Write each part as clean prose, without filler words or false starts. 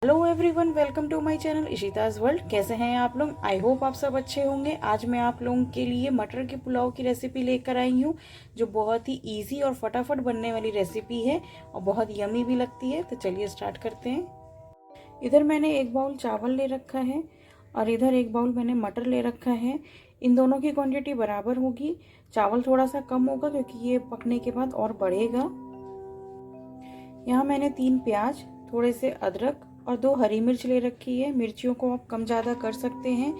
Hello everyone, welcome to my channel Ishita's world. कैसे हैं आप लोग? आई होप आप सब अच्छे होंगे। आज मैं आप लोगों के लिए मटर के पुलाव की रेसिपी लेकर आई हूँ, जो बहुत ही इजी और फटाफट बनने वाली रेसिपी है और बहुत यमी भी लगती है। तो चलिए स्टार्ट करते हैं। इधर मैंने एक बाउल चावल ले रखा है और इधर एक बाउल मैंने मटर ले रखा है। इन दोनों की क्वांटिटी बराबर होगी। चावल थोड़ा सा कम होगा क्योंकि ये पकने के बाद और बढ़ेगा। यहाँ मैंने 3 प्याज, थोड़े से अदरक और 2 हरी मिर्च ले रखी है। मिर्चियों को आप कम ज़्यादा कर सकते हैं।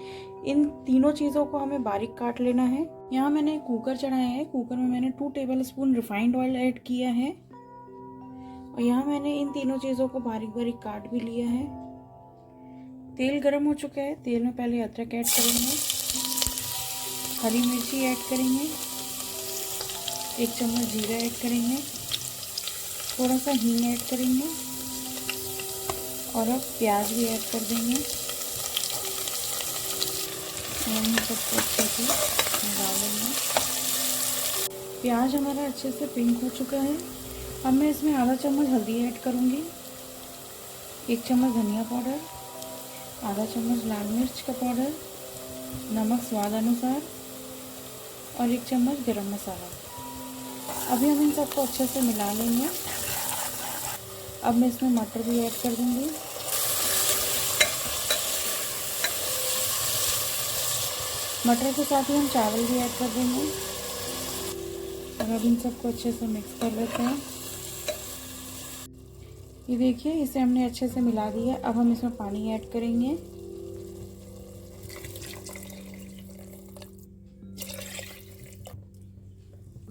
इन तीनों चीज़ों को हमें बारीक काट लेना है। यहाँ मैंने कुकर चढ़ाया है। कुकर में मैंने 2 टेबलस्पून रिफाइंड ऑयल ऐड किया है और यहाँ मैंने इन तीनों चीज़ों को बारीक बारीक काट भी लिया है। तेल गर्म हो चुका है। तेल में पहले अदरक ऐड करेंगे, हरी मिर्ची ऐड करेंगे, 1 चम्मच जीरा ऐड करेंगे, थोड़ा सा हींग ऐड करेंगे और अब प्याज भी ऐड कर देंगे। सबको अच्छे से मिला लेंगे। प्याज हमारा अच्छे से पिंक हो चुका है। अब मैं इसमें आधा चम्मच हल्दी ऐड करूँगी, 1 चम्मच धनिया पाउडर, आधा चम्मच लाल मिर्च का पाउडर, नमक स्वाद अनुसार और 1 चम्मच गरम मसाला। अभी हम इन सबको अच्छे से मिला लेंगे। अब मैं इसमें मटर भी ऐड कर दूंगी। मटर के साथ ही हम चावल भी ऐड कर देंगे और अब इन सबको अच्छे से मिक्स कर लेते हैं। ये देखिए, इसे हमने अच्छे से मिला दिया। अब हम इसमें पानी ऐड करेंगे।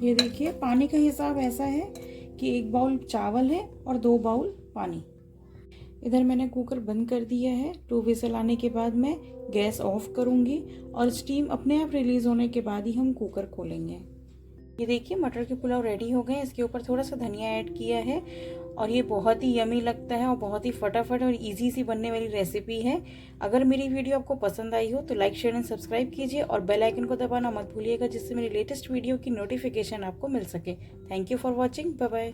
ये देखिए, पानी का हिसाब ऐसा है कि 1 बाउल चावल है और 2 बाउल पानी। इधर मैंने कुकर बंद कर दिया है। 2 विसल आने के बाद मैं गैस ऑफ करूंगी और स्टीम अपने आप रिलीज होने के बाद ही हम कुकर खोलेंगे। ये देखिए, मटर के पुलाव रेडी हो गए। इसके ऊपर थोड़ा सा धनिया ऐड किया है और ये बहुत ही यमी लगता है और बहुत ही फटाफट और इजी सी बनने वाली रेसिपी है। अगर मेरी वीडियो आपको पसंद आई हो तो लाइक, शेयर एंड सब्सक्राइब कीजिए और बेल आइकन को दबाना मत भूलिएगा, जिससे मेरी लेटेस्ट वीडियो की नोटिफिकेशन आपको मिल सके। Thank you for watching. Bye bye.